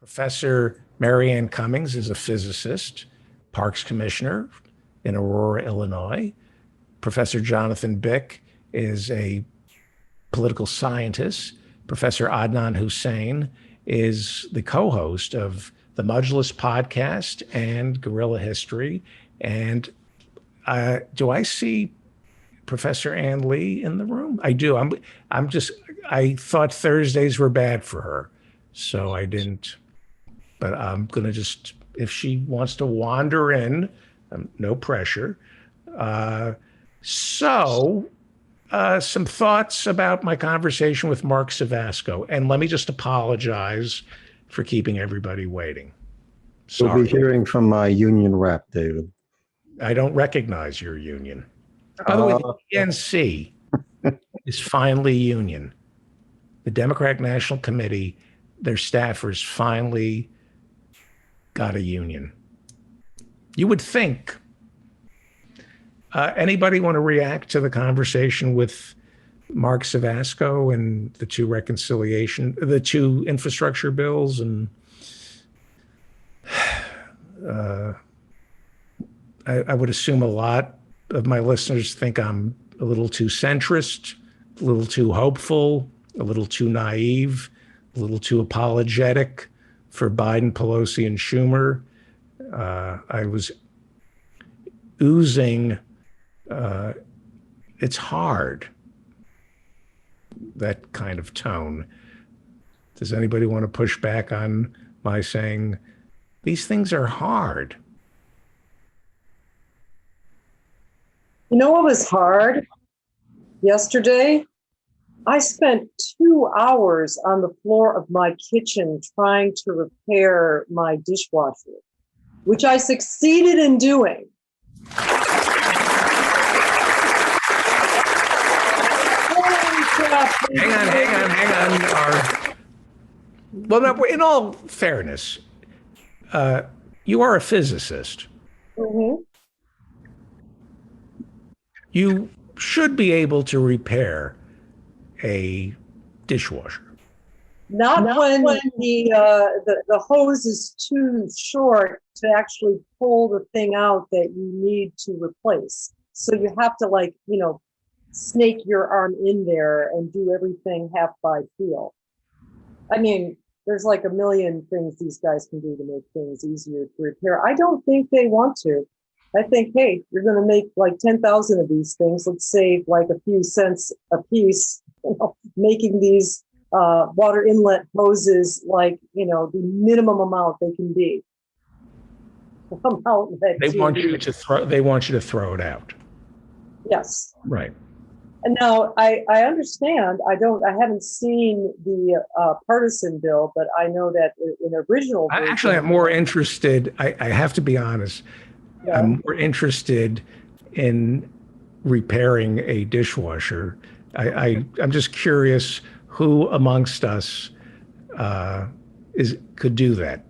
Professor Marianne Cummings is a physicist, parks commissioner in Aurora, Illinois. Professor Jonathan Bick is a political scientist. Professor Adnan Hussein is the co-host of the Mudgeless podcast and Guerrilla History. And do I see Professor Ann Lee in the room? I do. I thought Thursdays were bad for her, so I didn't. But I'm going to just, if she wants to wander in, no pressure. Some thoughts about my conversation with Mark Savasco. And let me just apologize for keeping everybody waiting. Sorry. We'll be hearing from my union rep, David. I don't recognize your union. By the way, the DNC is finally union. The Democratic National Committee, their staffers finally got a union. You would think. Anybody want to react to the conversation with Mark Savasco and the two infrastructure bills? And I would assume a lot of my listeners think I'm a little too centrist, a little too hopeful, a little too naive, a little too apologetic for Biden, Pelosi, and Schumer. I was oozing, it's hard, that kind of tone. Does anybody want to push back on my saying these things are hard? You know what was hard yesterday? I spent 2 hours on the floor of my kitchen trying to repair my dishwasher, which I succeeded in doing. Hang on. Well, now, in all fairness, you are a physicist. Mm-hmm. You should be able to repair a dishwasher. Not when the hose is too short to actually pull the thing out that you need to replace. So you have to snake your arm in there and do everything half by feel. I mean, there's like a million things these guys can do to make things easier to repair. I don't think they want to. I think, hey, you're going to make like 10,000 of these things. Let's save like a few cents a piece, making these water inlet hoses like, the minimum amount they can be. They want you to throw it out. Yes. Right. And now I understand. I haven't seen the partisan bill, but I know that in original. Actually, I'm more interested. I have to be honest. Yeah. I'm more interested in repairing a dishwasher. I'm just curious who amongst us could do that,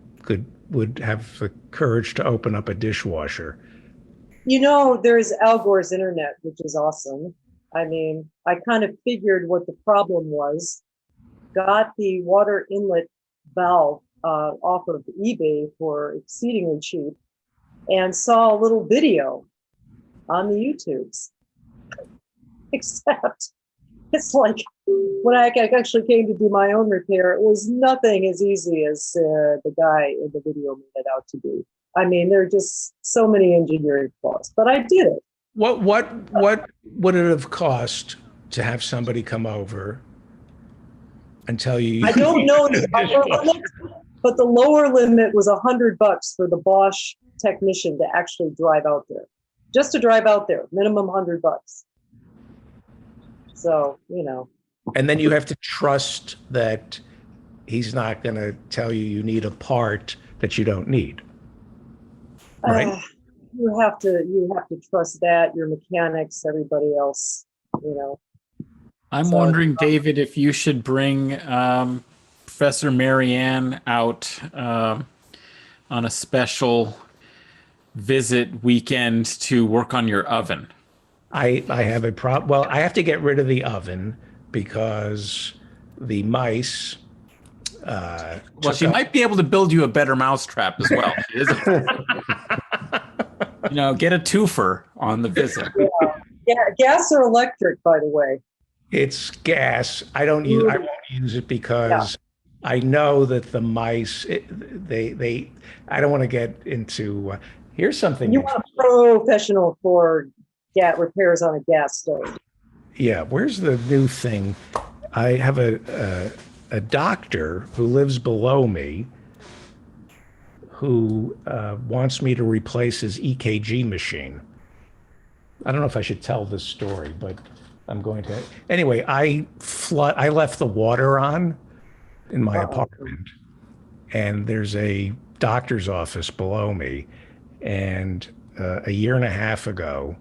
would have the courage to open up a dishwasher. There's Al Gore's internet, which is awesome. I mean, I kind of figured what the problem was, got the water inlet valve off of eBay for exceedingly cheap, and saw a little video on the YouTubes. Except it's like when I actually came to do my own repair, it was nothing as easy as the guy in the video made it out to be. I mean, there are just so many engineering flaws, but I did it. What would it have cost to have somebody come over and tell you? I don't know, but the lower limit was $100 for the Bosch technician to actually drive out there, just to drive out there, minimum $100. So, And then you have to trust that he's not going to tell you need a part that you don't need. Right? You have to trust that, your mechanics, everybody else, I'm wondering, David, if you should bring Professor Marianne out on a special visit weekend to work on your oven. I have a problem. Well, I have to get rid of the oven because the mice Well, she might be able to build you a better mousetrap as well. She is get a twofer on the visit. Yeah, gas or electric, by the way. It's gas. I won't use it because I know that the mice, I don't want to get into, here's something. You want a professional for repairs on a gas stove. Yeah, where's the new thing? I have a doctor who lives below me who wants me to replace his EKG machine. I don't know if I should tell this story, but I'm going to. Anyway, I left the water on in my apartment, and there's a doctor's office below me. And a year and a half ago,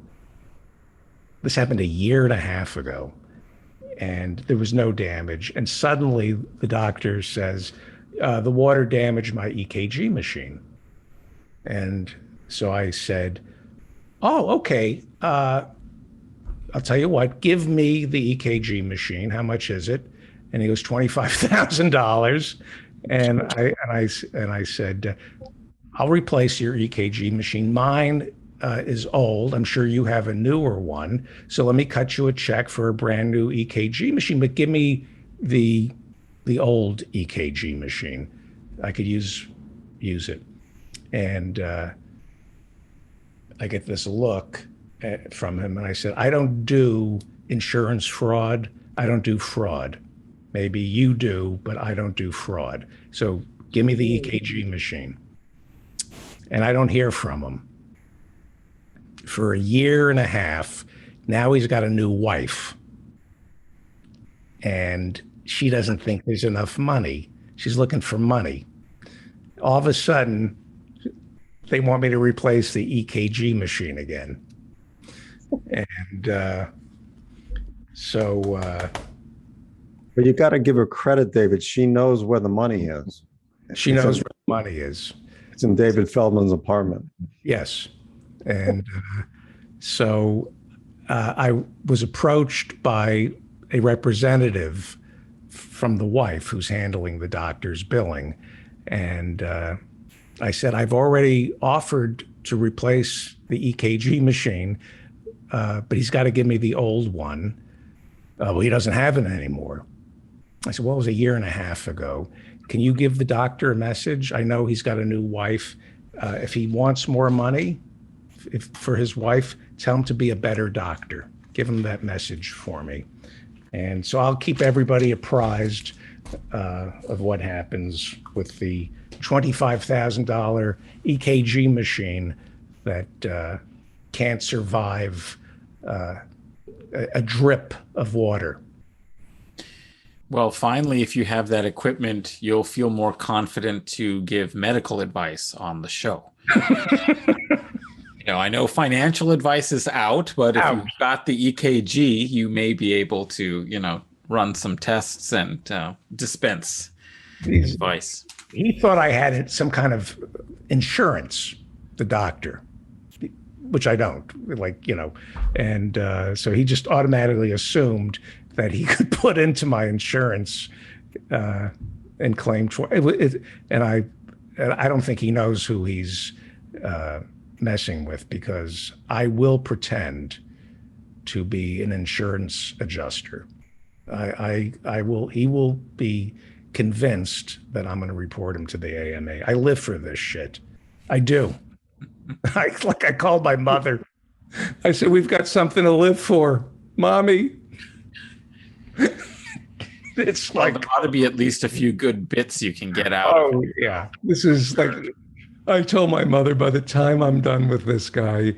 this happened a year and a half ago, and there was no damage. And suddenly the doctor says, the water damaged my EKG machine. And so I said, oh, okay. I'll tell you what, give me the EKG machine. How much is it? And he goes, $25,000. And I said, I'll replace your EKG machine. Mine is old. I'm sure you have a newer one. So let me cut you a check for a brand new EKG machine, but give me the old EKG machine. I could use it. And I get this look from him, and I said, I don't do insurance fraud. I don't do fraud. Maybe you do, but I don't do fraud. So give me the EKG machine. And I don't hear from him for a year and a half. Now he's got a new wife, and she doesn't think there's enough money. She's looking for money. All of a sudden, they want me to replace the EKG machine again. And But you got to give her credit, David. She knows where the money is. she knows where the money is. It's in David Feldman's apartment. Yes. And so I was approached by a representative from the wife who's handling the doctor's billing. And I said, I've already offered to replace the EKG machine, but he's got to give me the old one. Well, he doesn't have it anymore. I said, well, it was a year and a half ago. Can you give the doctor a message? I know he's got a new wife. If he wants more money for his wife, tell him to be a better doctor. Give him that message for me. And so I'll keep everybody apprised of what happens with the $25,000 EKG machine that can't survive a drip of water. Well, finally, if you have that equipment, you'll feel more confident to give medical advice on the show. I know financial advice is out, but if you've got the EKG, you may be able to, run some tests and dispense advice. He thought I had some kind of insurance, the doctor, which I don't, and so he just automatically assumed that he could put into my insurance and claim and I don't think he knows who he's messing with, because I will pretend to be an insurance adjuster. He will be convinced that I'm going to report him to the AMA. I live for this shit. I do. I called my mother. I said, we've got something to live for, Mommy. It's there ought to be at least a few good bits you can get out. Oh, yeah. This is I told my mother, by the time I'm done with this guy,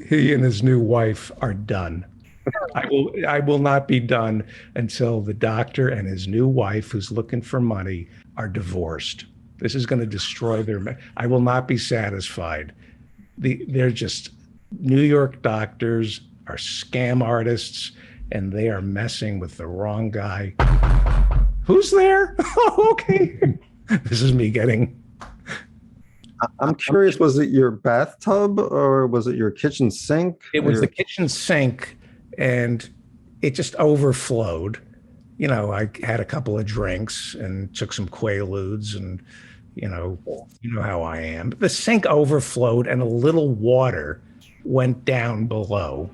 he and his new wife are done. I will not be done until the doctor and his new wife, who's looking for money, are divorced. This is going to destroy I will not be satisfied. They're just New York doctors are scam artists, and they are messing with the wrong guy. Who's there? Oh, okay. This is me getting. I'm curious, was it your bathtub or was it your kitchen sink? It was the kitchen sink, and it just overflowed. I had a couple of drinks and took some Quaaludes, and you know how I am. The sink overflowed and a little water went down below.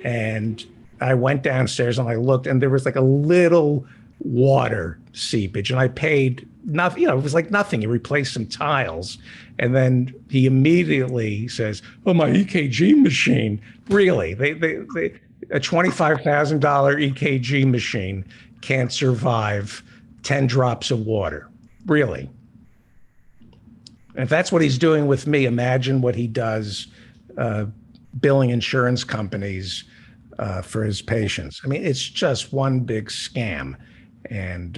And I went downstairs and I looked, and there was like a little water seepage, and I paid nothing. It was like nothing. He replaced some tiles, and then he immediately says, "Oh, my EKG machine." Really? They a $25,000 EKG machine can't survive 10 drops of water. Really? And if that's what he's doing with me, imagine what he does billing insurance companies for his patients. I mean, it's just one big scam. And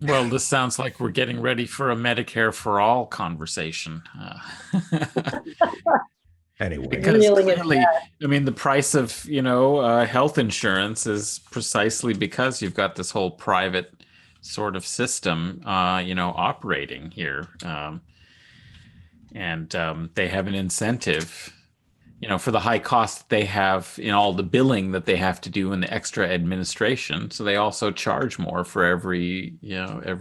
Well, this sounds like we're getting ready for a Medicare for all conversation. anyway, Because Reeling it clearly, I mean, the price of, health insurance is precisely because you've got this whole private sort of system, operating here. And they have an incentive, for the high cost that they have in all the billing that they have to do and the extra administration. So they also charge more for every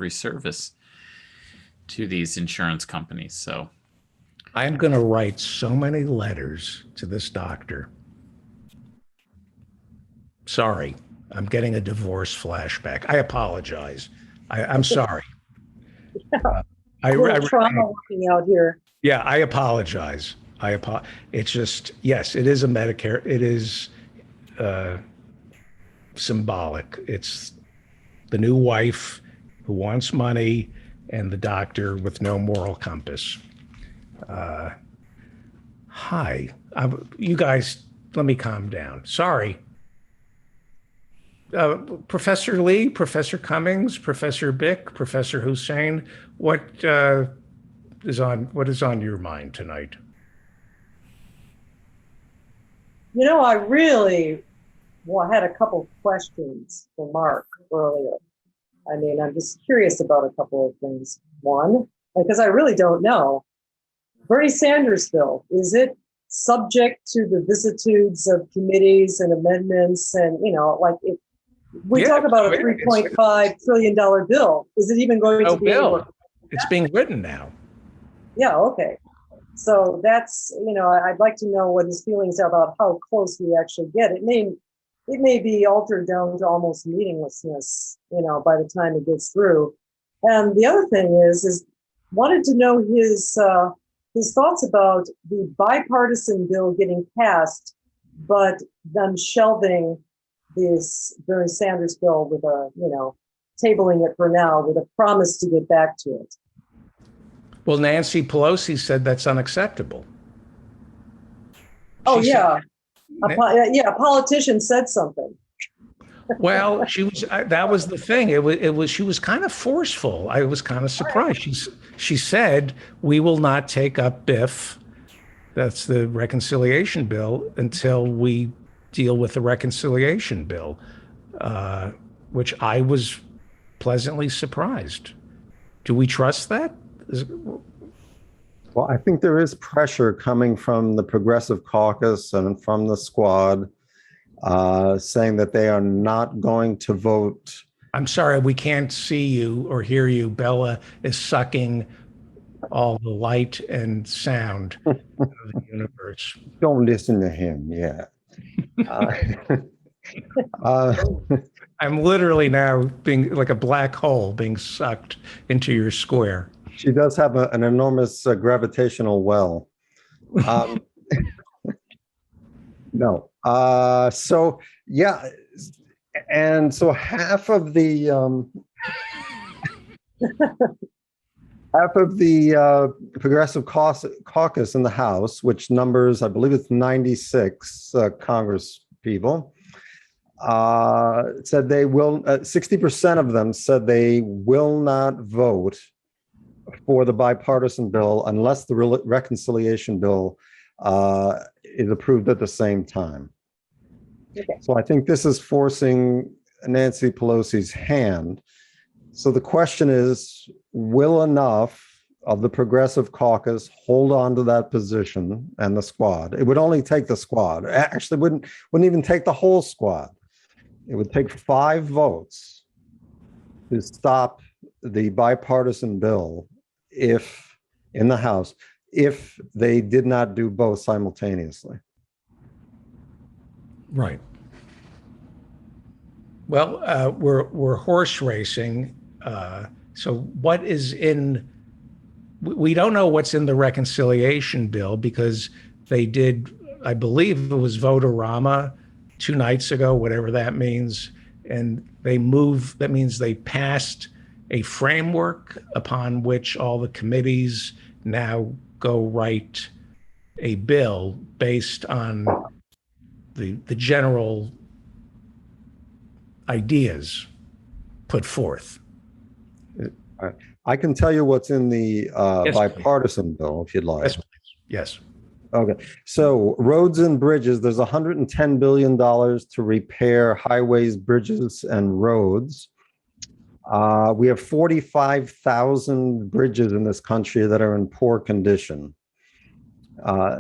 service to these insurance companies. So I'm going to write so many letters to this doctor. Sorry, I'm getting a divorce flashback. I apologize. I'm sorry. trauma working out here. Yeah, I apologize. It's just, yes, it is a Medicare. It is symbolic. It's the new wife who wants money and the doctor with no moral compass. Hi, you guys, let me calm down. Sorry. Professor Lee, Professor Cummings, Professor Bick, Professor Hussein, what is on your mind tonight? I really had a couple questions for Mark earlier. I mean, I'm just curious about a couple of things. One, because I really don't know. Bernie Sanders bill, is it subject to the vicissitudes of committees and amendments? And, we talk about a $3.5 trillion bill. Is it even going to be bill? It's being written now. Yeah, okay. So that's, I'd like to know what his feelings are about how close we actually get. It may be altered down to almost meaninglessness, by the time it gets through. And the other thing is wanted to know his thoughts about the bipartisan bill getting passed, but them shelving this Bernie Sanders bill with tabling it for now with a promise to get back to it. Well, Nancy Pelosi said that's unacceptable. Oh, yeah. A politician said something. Well, that was the thing. She was kind of forceful. I was kind of surprised. She said, "We will not take up BIF," that's the reconciliation bill, until we deal with the reconciliation bill, which I was pleasantly surprised. Do we trust that? Well, I think there is pressure coming from the Progressive Caucus and from the Squad saying that they are not going to vote. I'm sorry, we can't see you or hear you. Bella is sucking all the light and sound of the universe. Don't listen to him. Yeah. I'm literally now being like a black hole being sucked into your square. She does have an enormous gravitational well. No. So, yeah. And so half of the Progressive Caucus in the House, which numbers, I believe it's 96 Congress people, said they will, 60% of them said they will not vote for the bipartisan bill unless the reconciliation bill is approved at the same time. Okay. So I think this is forcing Nancy Pelosi's hand. So the question is, will enough of the Progressive Caucus hold on to that position and the Squad? It would only take the Squad. Actually, wouldn't even take the whole Squad. It would take 5 votes to stop the bipartisan bill if, in the House, if they did not do both simultaneously. Right. Well, we're horse racing. So what is in? We don't know what's in the reconciliation bill because they did. I believe it was Votorama 2 nights ago, whatever that means, and they moved. That means they passed a framework upon which all the committees now go write a bill based on the general ideas put forth. I can tell you what's in the Yes, bipartisan bill, if you'd like. Yes, please. Yes. Okay, so roads and bridges, there's $110 billion to repair highways, bridges, and roads. We have 45,000 bridges in this country that are in poor condition.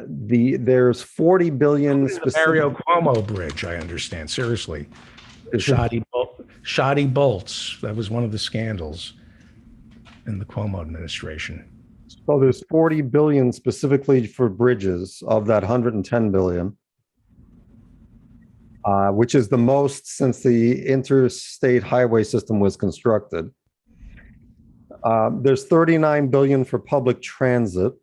There's 40 billion The Mario Cuomo Bridge, I understand. Seriously. Shoddy bolts. That was one of the scandals in the Cuomo administration. So there's 40 billion specifically for bridges of that 110 billion, which is the most since the interstate highway system was constructed. There's 39 billion for public transit.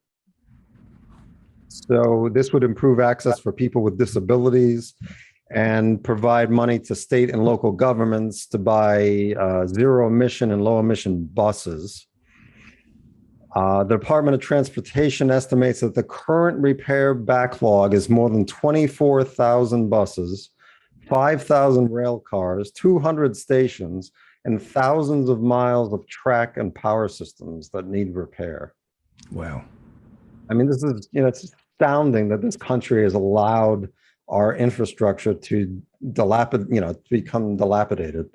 So this would improve access for people with disabilities and provide money to state and local governments to buy zero emission and low emission buses. The Department of Transportation estimates that the current repair backlog is more than 24,000 buses, 5,000 rail cars, 200 stations, and thousands of miles of track and power systems that need repair. Wow. I mean, this is, it's astounding that this country has allowed our infrastructure to become dilapidated.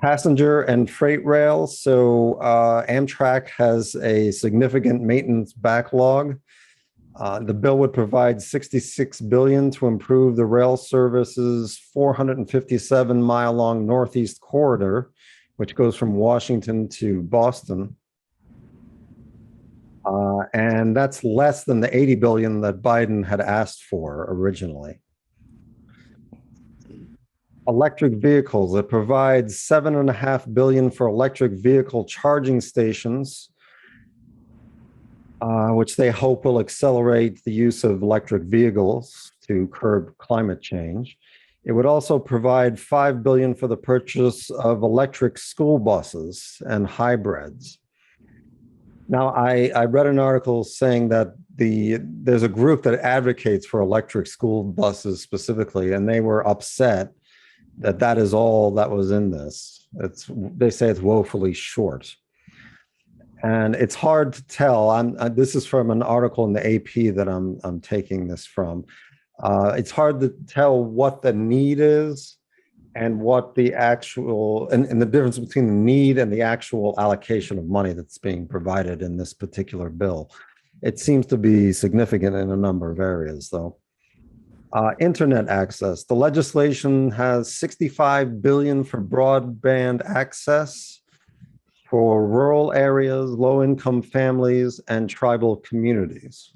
Passenger and freight rail. So Amtrak has a significant maintenance backlog. The bill would provide $66 billion to improve the rail service's 457-mile-long Northeast Corridor, which goes from Washington to Boston. And that's less than the $80 billion that Biden had asked for originally. Electric vehicles, it provides $7.5 billion for electric vehicle charging stations, which they hope will accelerate the use of electric vehicles to curb climate change. It would also provide $5 billion for the purchase of electric school buses and hybrids. Now, I read an article saying that there's a group that advocates for electric school buses specifically, and they were upset that is all that was in this. They say it's woefully short. And it's hard to tell. This is from an article in the AP that I'm taking this from. It's hard to tell what the need is and what the actual, and the difference between the need and the actual allocation of money that's being provided in this particular bill. It seems to be significant in a number of areas, though. Internet access. The legislation has $65 billion for broadband access for rural areas, low-income families, and tribal communities.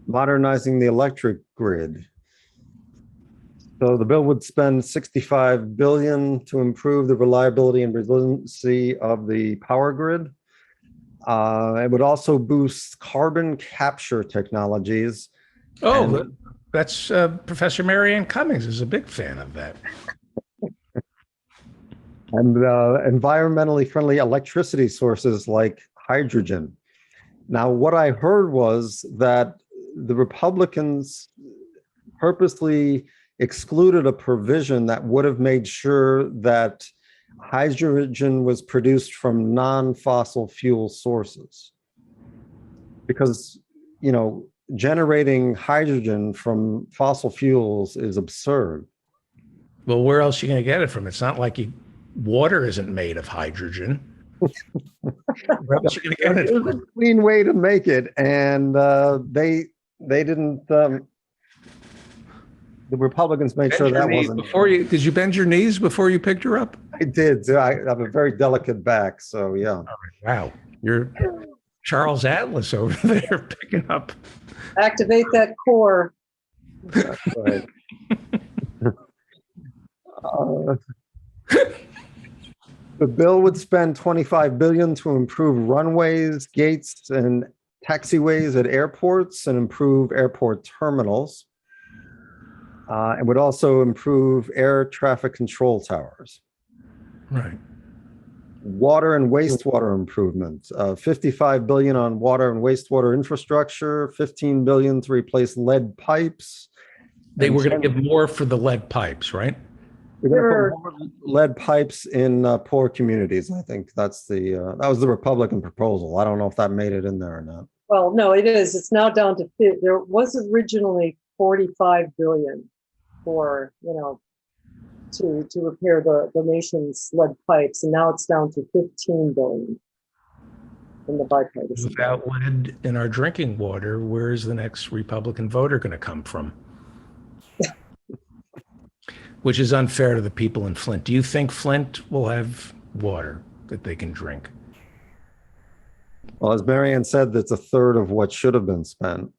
Modernizing the electric grid. So the bill would spend $65 billion to improve the reliability and resiliency of the power grid. It would also boost carbon capture technologies. Oh, that's Professor Marianne Cummings is a big fan of that. And environmentally friendly electricity sources like hydrogen. Now, what I heard was that the Republicans purposely excluded a provision that would have made sure that hydrogen was produced from non-fossil fuel sources. Because, generating hydrogen from fossil fuels is absurd. Well, where else are you going to get it from? It's not like water isn't made of hydrogen. Where else are you going to get it There's a clean way to make it, and they didn't. The Republicans made sure Bend your that knees wasn't. before you, did you bend your knees before you picked her up? I did. I have a very delicate back, so yeah. Wow. You're Charles Atlas over there picking up. Activate that core. That's right. The bill would spend 25 billion to improve runways, gates, and taxiways at airports and improve airport terminals. And would also improve air traffic control towers. Right. Water and wastewater improvement, 55 billion on water and wastewater infrastructure, 15 billion to replace lead pipes. They and were going to 10 give more for the lead pipes, right? We're going to put more lead pipes in poor communities. I think that's that was the Republican proposal. I don't know if that made it in there or not. Well, no, it is. It's now down to, there was originally 45 billion for, to repair the nation's lead pipes, and now it's down to 15 billion in the bipartisan. Without lead in our drinking water, where's the next Republican voter going to come from? Which is unfair to the people in Flint. Do you think Flint will have water that they can drink? Well, as Marianne said, that's a third of what should have been spent.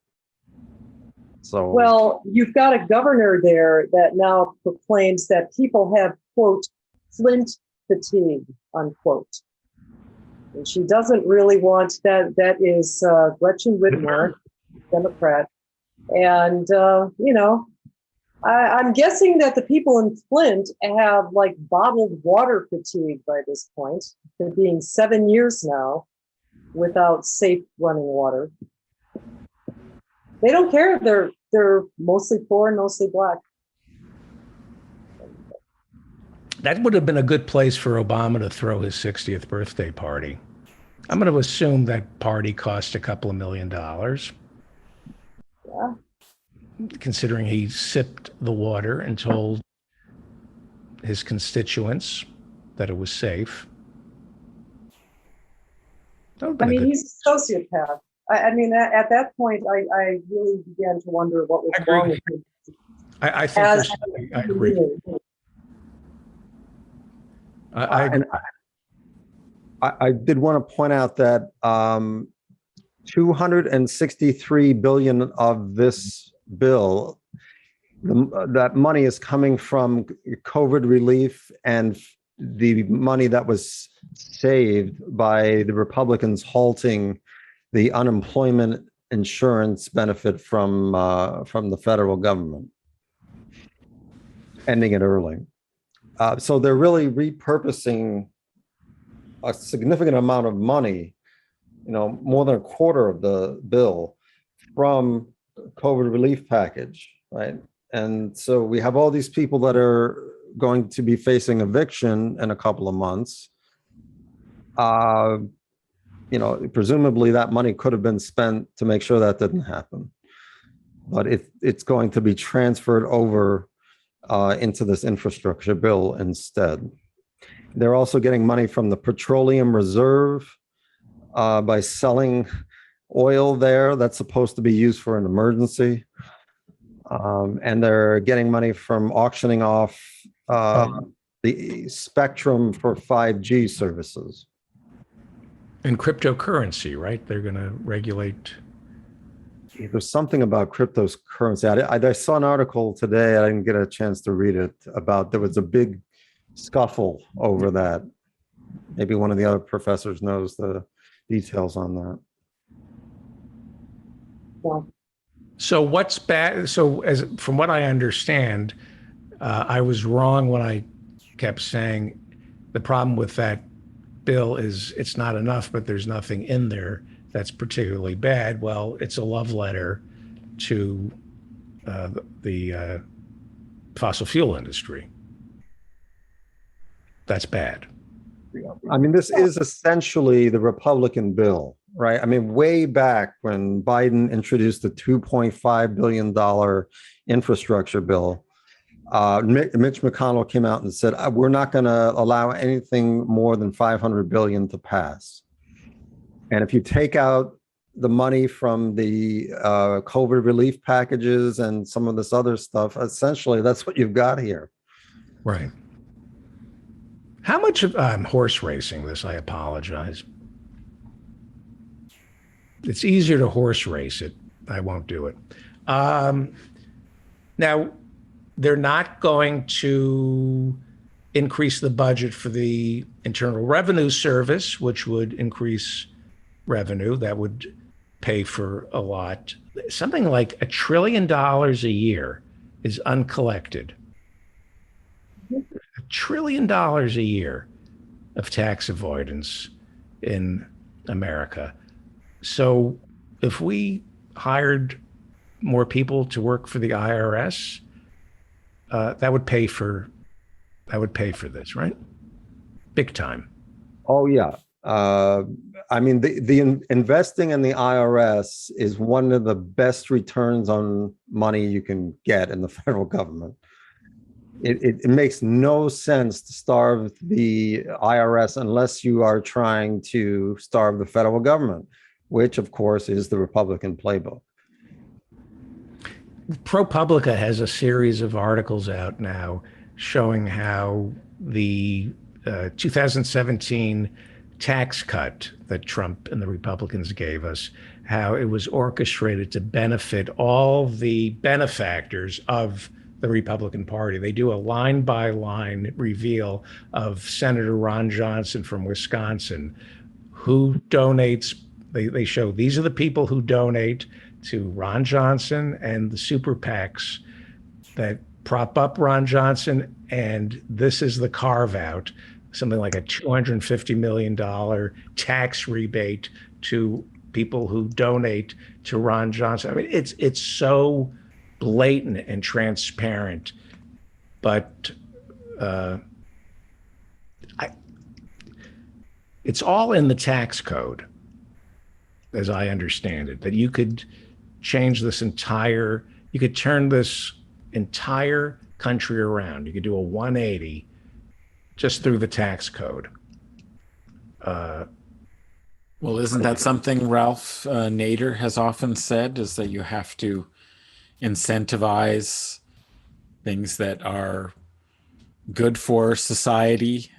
So, Well, you've got a governor there that now proclaims that people have, quote, Flint fatigue, unquote. And she doesn't really want that. That is Gretchen Whitmer, Democrat. And, I'm guessing that the people in Flint have like bottled water fatigue by this point. They're being 7 years now without safe running water. They don't care. They're mostly poor and mostly black. That would have been a good place for Obama to throw his 60th birthday party. I'm going to assume that party cost a couple of $1 million. Yeah. Considering he sipped the water and told his constituents that it was safe. He's a sociopath. At that point, I really began to wonder what was wrong with him. I think I agree. I did want to point out that 263 billion of this bill, that money is coming from COVID relief and the money that was saved by the Republicans halting the unemployment insurance benefit from the federal government, ending it early. So they're really repurposing a significant amount of money, more than a quarter of the bill from COVID relief package, right? And so we have all these people that are going to be facing eviction in a couple of months. Presumably that money could have been spent to make sure that didn't happen. But it's going to be transferred over into this infrastructure bill instead. They're also getting money from the petroleum reserve by selling oil there that's supposed to be used for an emergency. And they're getting money from auctioning off the spectrum for 5G services. And cryptocurrency, right? They're going to regulate. There's something about cryptocurrency. I saw an article today, I didn't get a chance to read it, about there was a big scuffle over that. Maybe one of the other professors knows the details on that. Yeah. So what's bad? So from what I understand, I was wrong when I kept saying the problem with that bill is it's not enough, but there's nothing in there that's particularly bad. Well, it's a love letter to the fossil fuel industry. That's bad. This is essentially the Republican bill, right? Way back when Biden introduced the $2.5 billion infrastructure bill, Mitch McConnell came out and said, we're not going to allow anything more than $500 billion to pass. And if you take out the money from the COVID relief packages and some of this other stuff. Essentially, that's what you've got here. Right. How much of I'm horse racing this? I apologize. It's easier to horse race it. I won't do it. Now, they're not going to increase the budget for the Internal Revenue Service, which would increase revenue. That would pay for a lot. Something like $1 trillion a year is uncollected. $1 trillion a year of tax avoidance in America. So if we hired more people to work for the IRS, that would pay for this, right? Big time. Oh yeah. I mean, the investing in the IRS is one of the best returns on money you can get in the federal government. It makes no sense to starve the IRS unless you are trying to starve the federal government, which of course is the Republican playbook. ProPublica has a series of articles out now showing how the 2017 tax cut that Trump and the Republicans gave us, how it was orchestrated to benefit all the benefactors of the Republican Party. They do a line by line reveal of Senator Ron Johnson from Wisconsin, who donates. They show these are the people who donate to Ron Johnson and the super PACs that prop up Ron Johnson. And this is the carve out, something like a $250 million tax rebate to people who donate to Ron Johnson. I mean, it's so blatant and transparent, but it's all in the tax code, as I understand it, that you could change this you could turn this entire country around. You could do a 180 just through the tax code. Well, isn't that something Ralph Nader has often said, is that you have to incentivize things that are good for society,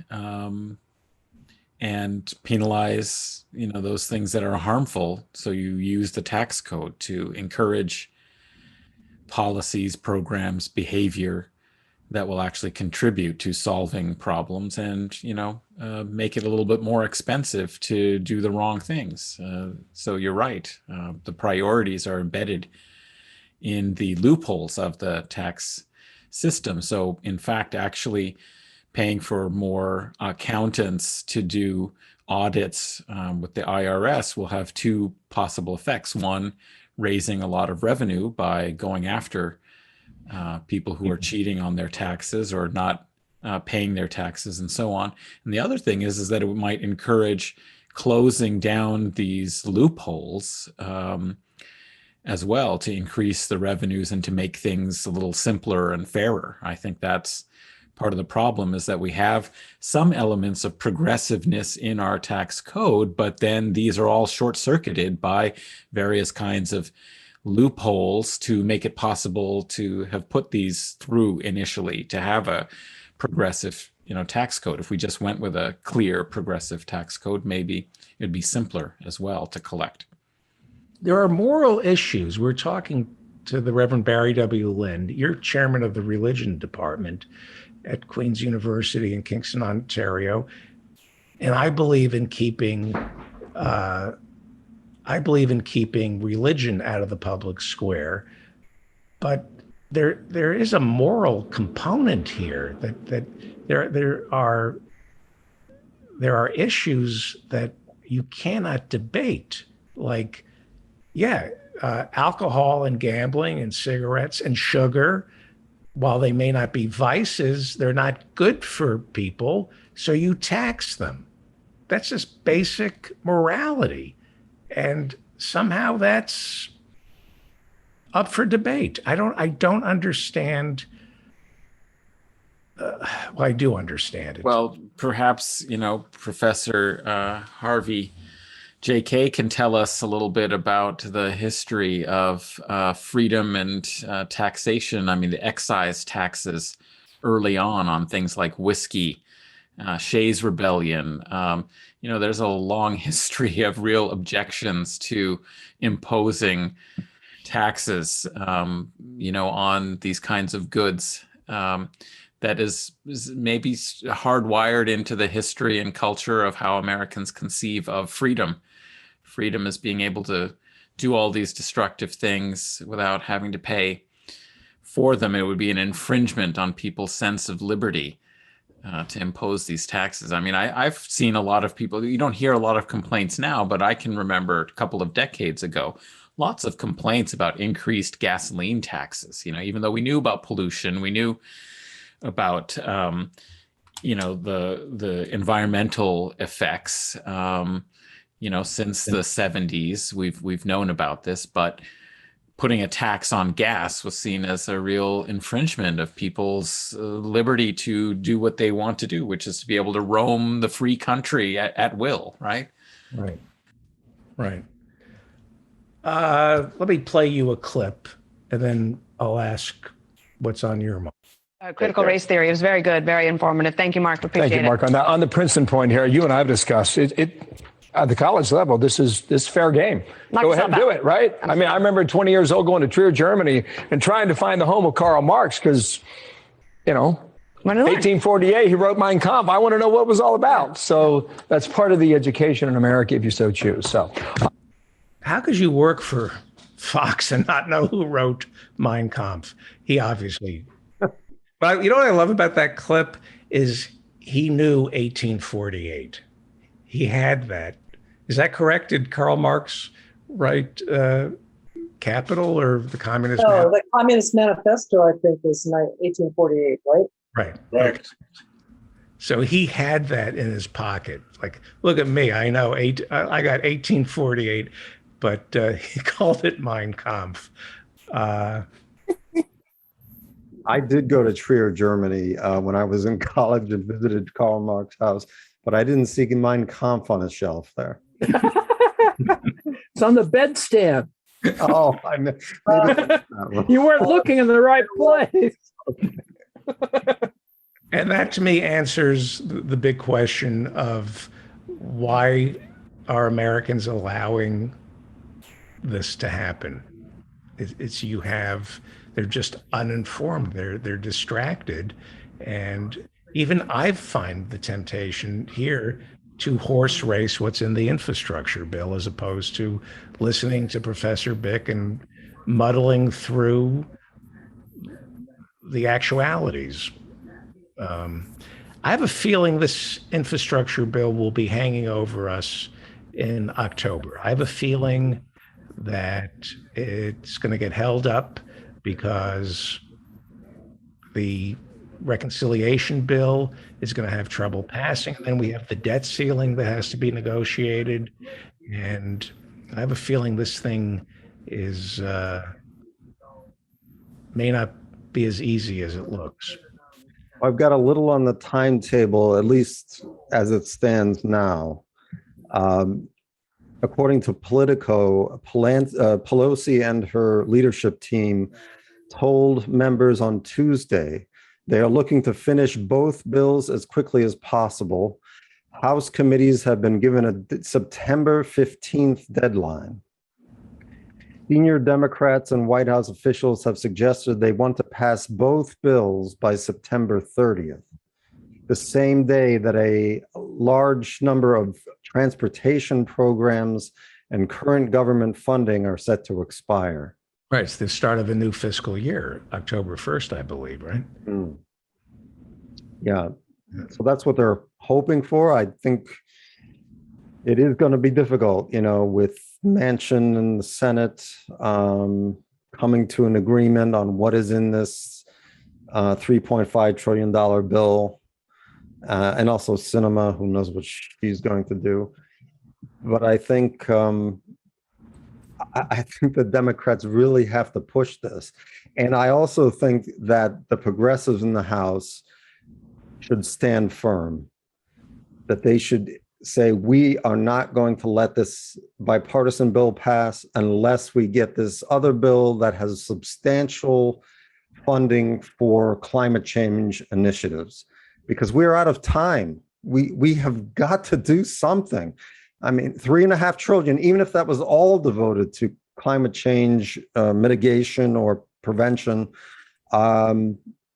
and penalize, those things that are harmful. So you use the tax code to encourage policies, programs, behavior that will actually contribute to solving problems and, make it a little bit more expensive to do the wrong things. So you're right. The priorities are embedded in the loopholes of the tax system. So in fact, actually paying for more accountants to do audits with the IRS will have two possible effects. One, raising a lot of revenue by going after people who are cheating on their taxes or not paying their taxes and so on. And the other thing is that it might encourage closing down these loopholes as well, to increase the revenues and to make things a little simpler and fairer. I think that's part of the problem, is that we have some elements of progressiveness in our tax code, but then these are all short-circuited by various kinds of loopholes to make it possible to have put these through initially, to have a progressive tax code. If we just went with a clear progressive tax code, maybe it'd be simpler as well to collect. There are moral issues. We're talking to the Reverend Barry W. Lind. You're chairman of the religion department at Queen's University in Kingston, Ontario. And I believe in keeping religion out of the public square. But there is a moral component here, that there are issues that you cannot debate, like alcohol and gambling and cigarettes and sugar. While they may not be vices, they're not good for people, so you tax them. That's just basic morality. And somehow that's up for debate. I don't understand. Well, I do understand it. Well, perhaps, Professor Harvey JK can tell us a little bit about the history of freedom and taxation. I mean, the excise taxes early on things like whiskey, Shays Rebellion. There's a long history of real objections to imposing taxes, on these kinds of goods. That is maybe hardwired into the history and culture of how Americans conceive of freedom. Freedom is being able to do all these destructive things without having to pay for them. It would be an infringement on people's sense of liberty to impose these taxes. I mean, I've seen a lot of people, you don't hear a lot of complaints now, but I can remember a couple of decades ago, lots of complaints about increased gasoline taxes. Even though we knew about pollution, we knew about the environmental effects. Since the 70s, we've known about this, but putting a tax on gas was seen as a real infringement of people's liberty to do what they want to do, which is to be able to roam the free country at will, right? Right. Let me play you a clip, and then I'll ask what's on your mind. Critical race theory. It was very good, very informative. Thank you, Mark. Appreciate it. Thank you, Mark. On the Princeton point here, you and I have discussed it at the college level. This is fair game. Go ahead and do it, right? I mean, I remember 20 years old going to Trier, Germany, and trying to find the home of Karl Marx because, 1848, he wrote Mein Kampf. I want to know what it was all about. So that's part of the education in America, if you so choose. So, how could you work for Fox and not know who wrote Mein Kampf? He obviously. But you know what I love about that clip is he knew 1848. He had that. Is that correct? Did Karl Marx write Capital or the Communist? No, the Communist Manifesto, I think, was 1848, right? Right. Okay. So he had that in his pocket. Like, look at me. I know I got 1848, but he called it Mein Kampf. I did go to Trier, Germany when I was in college and visited Karl Marx's house, but I didn't see Mein Kampf on a shelf there. It's on the bedstand. Oh, You weren't looking in the right place. And that to me answers the big question of why are Americans allowing this to happen? They're just uninformed. They're distracted. And even I find the temptation here to horse race what's in the infrastructure bill as opposed to listening to Professor Bick and muddling through the actualities. I have a feeling this infrastructure bill will be hanging over us in October. I have a feeling that it's going to get held up because the reconciliation bill is going to have trouble passing. And then we have the debt ceiling that has to be negotiated. And I have a feeling this thing is may not be as easy as it looks. I've got a little on the timetable, at least as it stands now. According to Politico, Pelosi and her leadership team told members on Tuesday they are looking to finish both bills as quickly as possible. House committees have been given a September 15th deadline. Senior Democrats and White House officials have suggested they want to pass both bills by September 30th, the same day that a large number of transportation programs and current government funding are set to expire. Right. It's the start of a new fiscal year, October 1st, I believe, right? Mm. Yeah. So that's what they're hoping for. I think it is going to be difficult, with Manchin and the Senate coming to an agreement on what is in this $3.5 trillion bill. And also Sinema, who knows what she's going to do. But I think I think the Democrats really have to push this. And I also think that the progressives in the House should stand firm, that they should say we are not going to let this bipartisan bill pass unless we get this other bill that has substantial funding for climate change initiatives, because we're out of time. We have got to do something. I mean, 3.5 trillion, even if that was all devoted to climate change mitigation or prevention,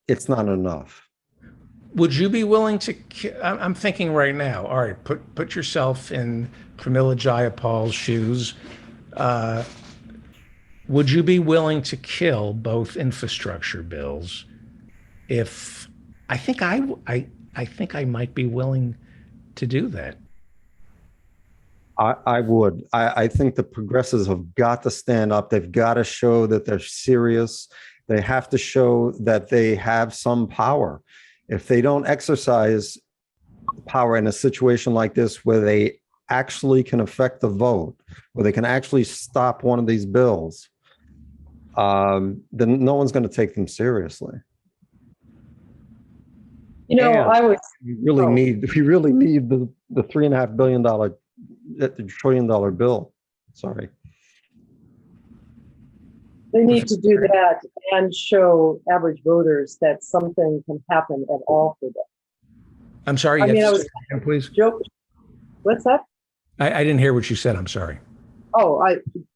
it's not enough. Would you be willing to? I'm thinking right now. All right, put yourself in Pramila Jayapal's shoes. Would you be willing to kill both infrastructure bills? If I think I think I might be willing to do that. I would. I think the progressives have got to stand up. They've got to show that they're serious. They have to show that they have some power. If they don't exercise power in a situation like this, where they actually can affect the vote, where they can actually stop one of these bills, then no one's going to take them seriously. You know, And I was, we really need the $3.5 billion, $1 trillion bill. Sorry. they need to do that and show average voters that something can happen at all for them. I'm sorry. I you mean, have I to was say it again, please. joking. What's that? I didn't hear what you said. I'm sorry. Oh,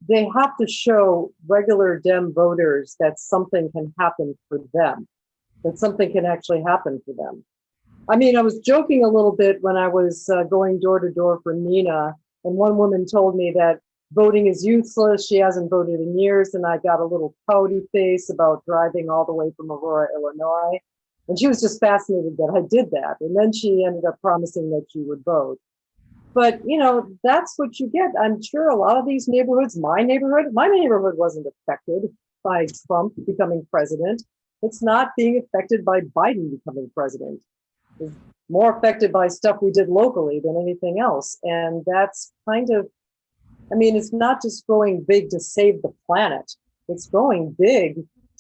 they have to show regular Dem voters that something can happen for them, that something can actually happen for them. I mean, I was joking a little bit when I was going door to door for Nina, and one woman told me that voting is useless. She hasn't voted in years, and I got a little pouty face about driving all the way from Aurora, Illinois. And she was just fascinated that I did that. And then she ended up promising that she would vote. But, you know, that's what you get. I'm sure a lot of these neighborhoods, my neighborhood wasn't affected by Trump becoming president. It's not being affected by Biden becoming president. It's more affected by stuff we did locally than anything else. And that's kind of, I mean, it's not just going big to save the planet. It's going big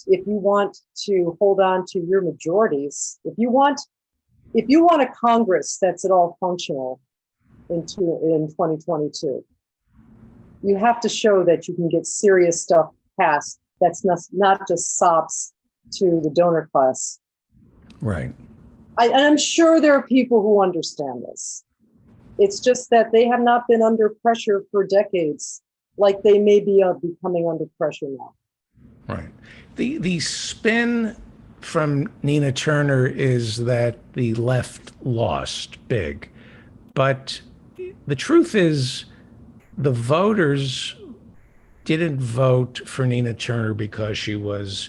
if you want to hold on to your majorities. If you want a Congress that's at all functional in 2022, you have to show that you can get serious stuff passed that's not just sops to the donor class. Right. I'm sure there are people who understand this. It's just that they have not been under pressure for decades, like they may be becoming under pressure now. Right. The spin from Nina Turner is that the left lost big, but the truth is the voters didn't vote for Nina Turner because she was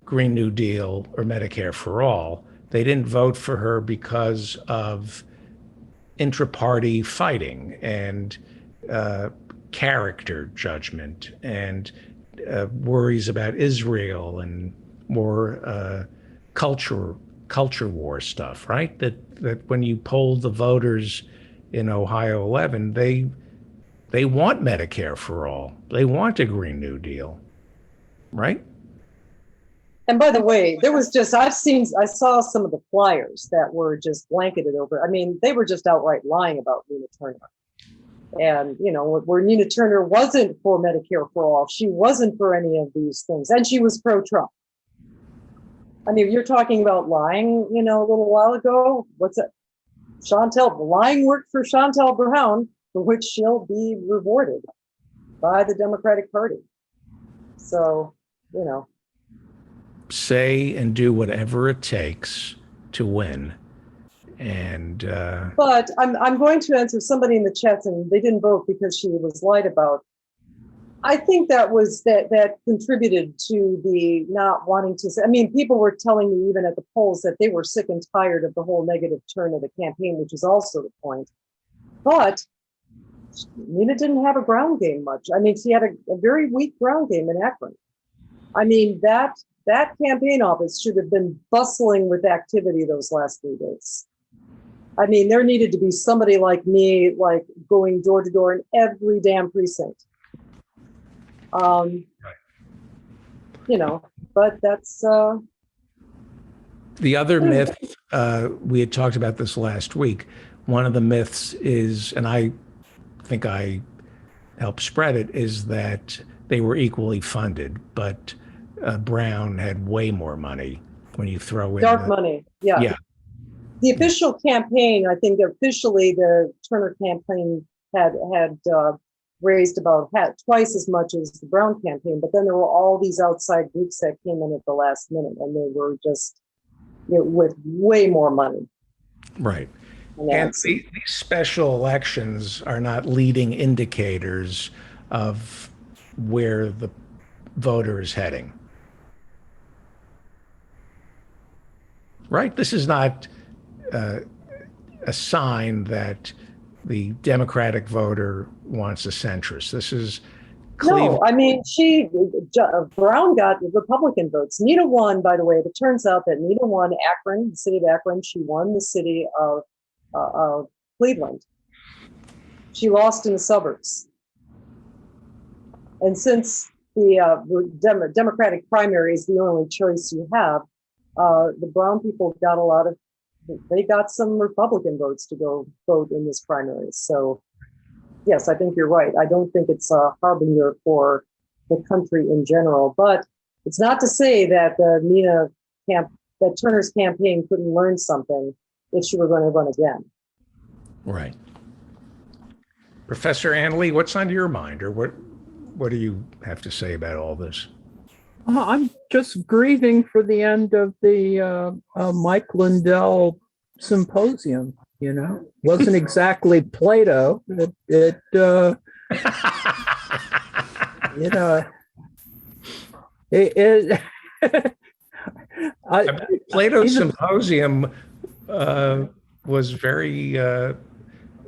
Green New Deal or Medicare for all. They didn't vote for her because of intra-party fighting and character judgment and worries about Israel and more culture war stuff, right? That when you polled the voters in Ohio 11, they want Medicare for all. They want a Green New Deal, right? And by the way, there was just, I saw some of the flyers that were just blanketed over. I mean, they were just outright lying about Nina Turner. And, you know, where Nina Turner wasn't for Medicare for all, she wasn't for any of these things. And she was pro-Trump. I mean, you're talking about lying, you know, a little while ago. What's it? Lying worked for Chantel Brown, for which she'll be rewarded by the Democratic Party. So, you know. Say and do whatever it takes to win. And but I'm going to answer somebody in the chat, and they didn't vote because she was lied about. I think that contributed to the not wanting to say. I mean, people were telling me even at the polls that they were sick and tired of the whole negative turn of the campaign, which is also the point. But Nina didn't have a ground game much. I mean, she had a very weak ground game in Akron. I mean, that campaign office should have been bustling with activity those last 3 days. I mean, there needed to be somebody like me, like going door to door in every damn precinct. You know, but that's the other myth. We had talked about this last week. one of the myths is, and I think I helped spread it, is that they were equally funded, but Brown had way more money when you throw in Dark money. Yeah. Yeah. The official campaign, I think officially the Turner campaign had raised about twice as much as the Brown campaign, but then there were all these outside groups that came in at the last minute, and they were just with way more money. Right. And And these special elections are not leading indicators of where the voter is heading. Right? This is not a sign that the Democratic voter wants a centrist. This is No, I mean, Brown got Republican votes. Nita won, by the way. It turns out that Nita won Akron, the city of Akron. She won the city of Cleveland. She lost in the suburbs. And since the Democratic primary is the only choice you have, the Brown people got they got some Republican votes to go vote in this primary. So yes, I think you're right. I don't think it's a harbinger for the country in general, but it's not to say that that Turner's campaign couldn't learn something if she were going to run again. Right. Professor Annalee, what's on your mind, or what do you have to say about all this? I'm just grieving for the end of the Mike Lindell symposium. You know, wasn't exactly Plato. It you know, it Plato's symposium was very.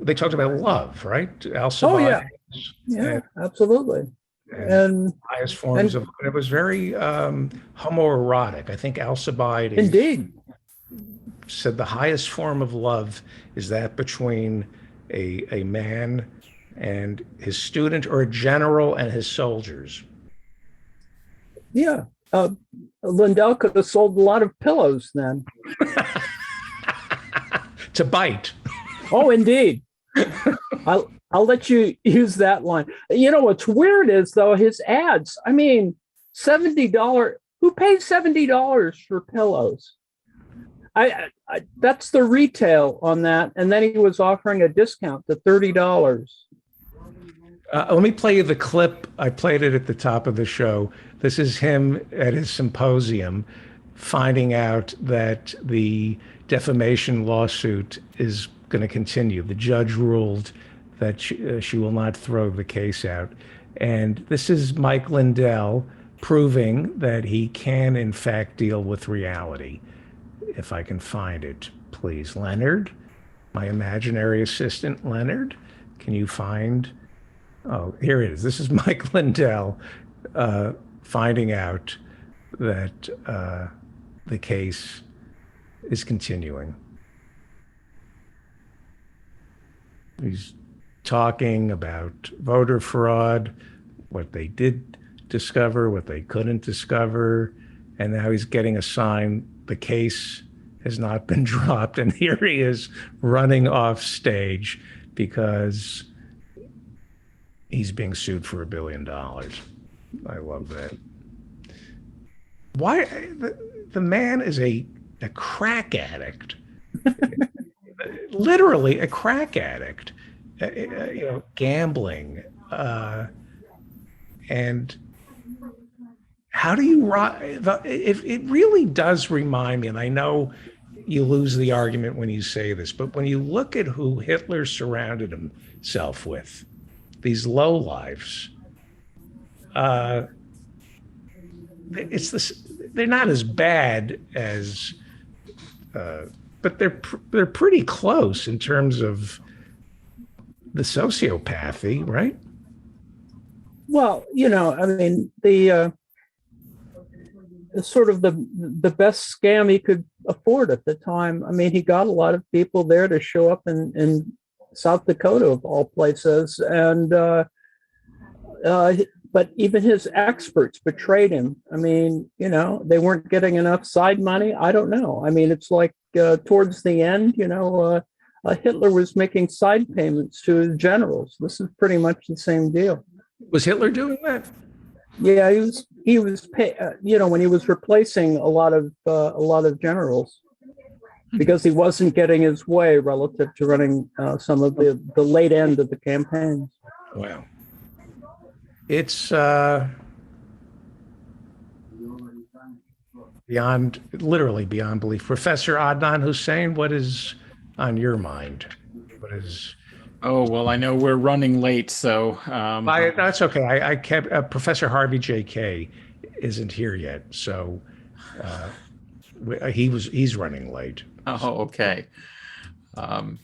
They talked about love, right? Alcibiades. Yeah, absolutely. And highest forms of it was very homoerotic. I think Alcibiades indeed said the highest form of love is that between a man and his student, or a general and his soldiers. Yeah. Lindell could have sold a lot of pillows then. To bite. Oh, indeed. I'll let you use that line. You know, what's weird is, though, his ads, I mean, $70, who pays $70 for pillows? I that's the retail on that. And then he was offering a discount to $30. Let me play you the clip. I played it at the top of the show. This is him at his symposium finding out that the defamation lawsuit is going to continue. The judge ruled that she will not throw the case out. And this is Mike Lindell proving that he can, in fact, deal with reality. If I can find it, please. Leonard, my imaginary assistant, Leonard, can you find? Oh, here it is. This is Mike Lindell finding out that the case is continuing. He's talking about voter fraud, what they did discover, what they couldn't discover, and now he's getting a sign the case has not been dropped, and here he is running off stage because he's being sued for $1 billion. I love that. Why the man is a crack addict, literally a crack addict, gambling, and how do you if it really does remind me, and I know you lose the argument when you say this, but when you look at who Hitler surrounded himself with, these lowlifes, it's this. They're not as bad as, but they're pretty close in terms of the sociopathy, right? Well, I mean, the sort of the best scam he could afford at the time. I mean, he got a lot of people there to show up in South Dakota, of all places, and but even his experts betrayed him. I mean, they weren't getting enough side money. I don't know. I mean, it's like towards the end, Hitler was making side payments to his generals. This is pretty much the same deal. Was Hitler doing that? Yeah, when he was replacing a lot of generals because he wasn't getting his way relative to running some of the late end of the campaigns. Wow. It's literally beyond belief. Professor Adnan Hussein, what is on your mind? What is? Oh, well, I know we're running late, so That's okay. I kept Professor Harvey J.K. isn't here yet, so he's running late. oh, okay.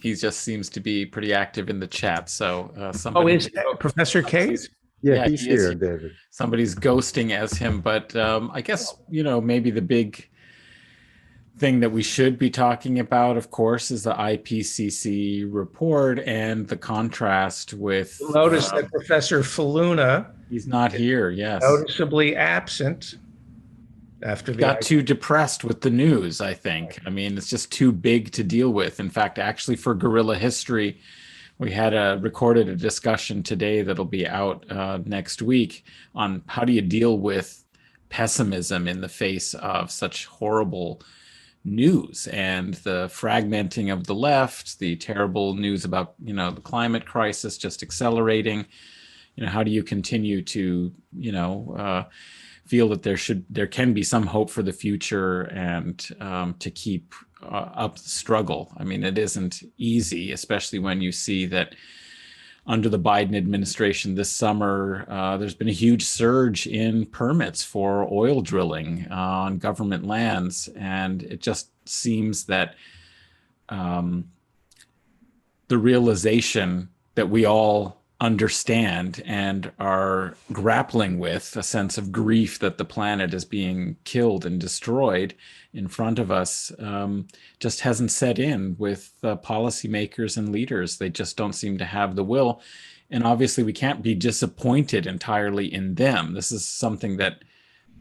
He just seems to be pretty active in the chat. So somebody. Is Professor K? Yeah, he's he is here, David. Somebody's ghosting as him, but I guess maybe the big thing that we should be talking about, of course, is the IPCC report and the contrast with. Notice that Professor Faluna He's not here. Yes, noticeably absent after the got too depressed with the news. I think. I mean, it's just too big to deal with. In fact, actually, for Guerrilla History, we had recorded a discussion today that'll be out next week on how do you deal with pessimism in the face of such horrible news and the fragmenting of the left, the terrible news about the climate crisis just accelerating. How do you continue to feel that there can be some hope for the future and to keep up the struggle? I mean, it isn't easy, especially when you see that under the Biden administration this summer, there's been a huge surge in permits for oil drilling on government lands. And it just seems that the realization that we all understand and are grappling with, a sense of grief that the planet is being killed and destroyed in front of us, just hasn't set in with policymakers and leaders. They just don't seem to have the will. And obviously we can't be disappointed entirely in them. This is something that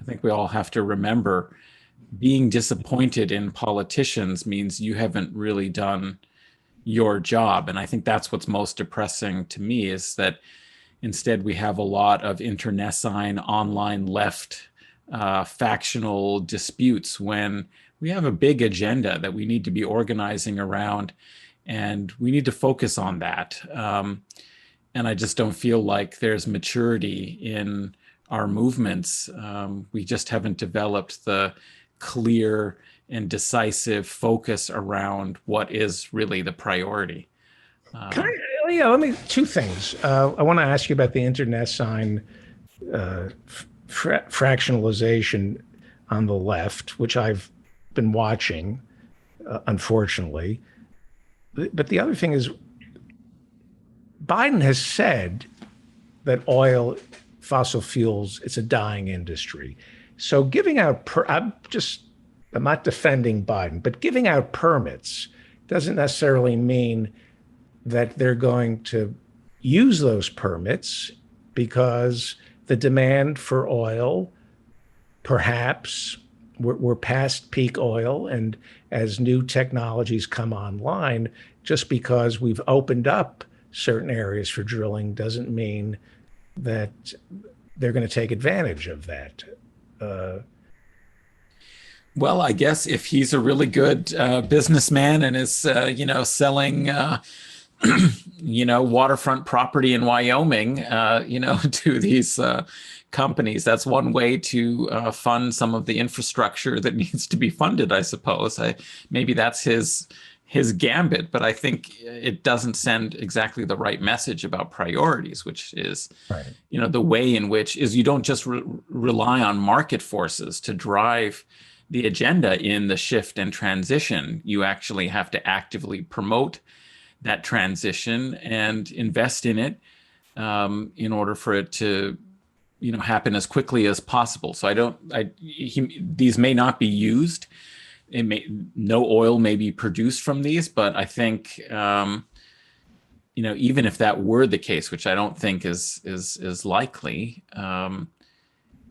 I think we all have to remember. Being disappointed in politicians means you haven't really done your job. And I think that's what's most depressing to me, is that instead we have a lot of internecine online left factional disputes when we have a big agenda that we need to be organizing around, and we need to focus on that. And I just don't feel like there's maturity in our movements. We just haven't developed the clear and decisive focus around what is really the priority. Let me two things. I want to ask you about the internecine fractionalization on the left, which I've been watching, unfortunately. But the other thing is, Biden has said that oil, fossil fuels, it's a dying industry. So giving out, I'm not defending Biden, but giving out permits doesn't necessarily mean that they're going to use those permits, because the demand for oil, perhaps we're past peak oil, and as new technologies come online, just because we've opened up certain areas for drilling doesn't mean that they're going to take advantage of that. Well, I guess if he's a really good businessman and is, selling, waterfront property in Wyoming, to these companies, that's one way to fund some of the infrastructure that needs to be funded, I suppose. Maybe that's his gambit, but I think it doesn't send exactly the right message about priorities, which is, right, the way in which is you don't just rely on market forces to drive the agenda in the shift and transition. You actually have to actively promote that transition and invest in it in order for it to, happen as quickly as possible. So these may not be used. No oil may be produced from these, but I think, even if that were the case, which I don't think is likely,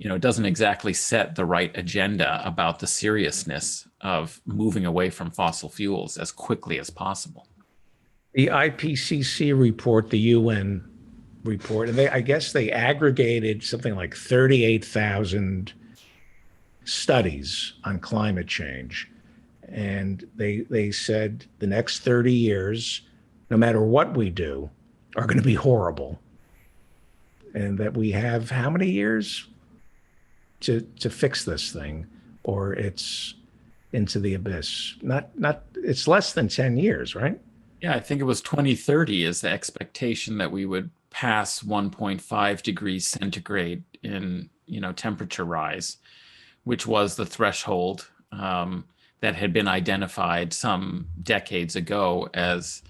it doesn't exactly set the right agenda about the seriousness of moving away from fossil fuels as quickly as possible. The IPCC report, the UN report, and I guess they aggregated something like 38,000 studies on climate change. And they said the next 30 years, no matter what we do, are going to be horrible. And that we have how many years to fix this thing, or it's into the abyss. Not it's less than 10 years, right? Yeah, I think it was 2030 is the expectation that we would pass 1.5 degrees centigrade in, temperature rise, which was the threshold that had been identified some decades ago as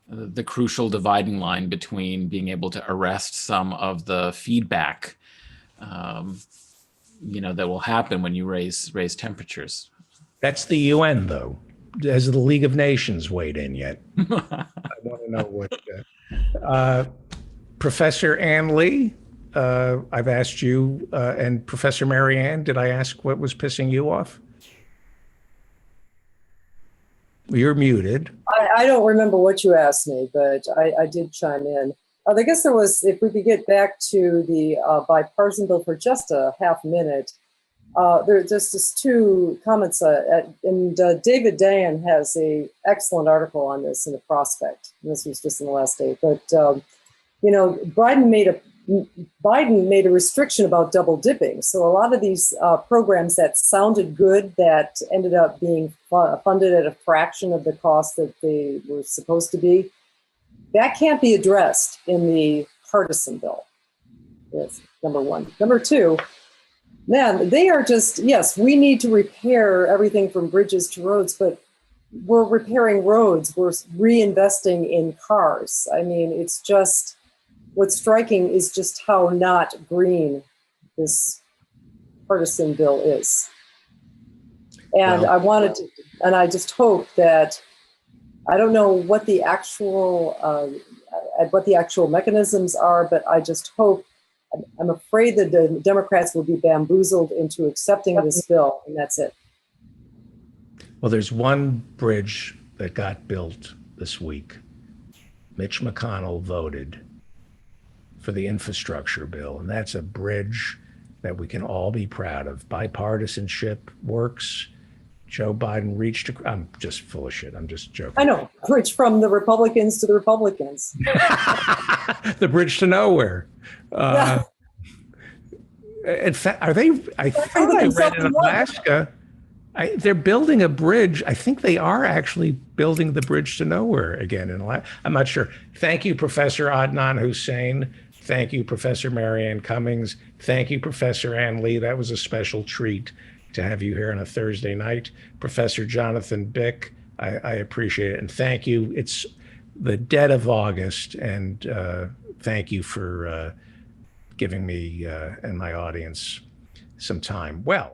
the crucial dividing line between being able to arrest some of the feedback, that will happen when you raise temperatures. That's the UN, though. Has the League of Nations weighed in yet? I want to know what. Professor Ann Lee, I've asked you, and Professor Mary Ann, did I ask what was pissing you off? You're muted. I don't remember what you asked me, but I did chime in. I guess there was, if we could get back to the bipartisan bill for just a half minute, there's just two comments. And David Dayen has a excellent article on this in the Prospect. This was just in the last day. But, Biden made a restriction about double dipping. So a lot of these programs that sounded good that ended up being funded at a fraction of the cost that they were supposed to be, that can't be addressed in the partisan bill. That's number one. Number two, man, they are just, yes, we need to repair everything from bridges to roads, but we're repairing roads. We're reinvesting in cars. I mean, it's just, what's striking is just how not green this partisan bill is. And Well, I just hope that, I don't know what the actual mechanisms are, but I just hope, I'm afraid that the Democrats will be bamboozled into accepting this bill, and that's it. Well, there's one bridge that got built this week. Mitch McConnell voted for the infrastructure bill, and that's a bridge that we can all be proud of. Bipartisanship works. Joe Biden reached, I'm just full of shit. I'm just joking. I know, bridge from the Republicans to the Republicans. The bridge to nowhere. Yeah. In fact, I thought I read in Alaska, they're building a bridge. I think they are actually building the bridge to nowhere again in Alaska. I'm not sure. Thank you, Professor Adnan Hussein. Thank you, Professor Mary Ann Cummings. Thank you, Professor Ann Lee. That was a special treat to have you here on a Thursday night. Professor Jonathan Bick, I appreciate it. And thank you. It's the dead of August, and thank you for giving me and my audience some time. Well,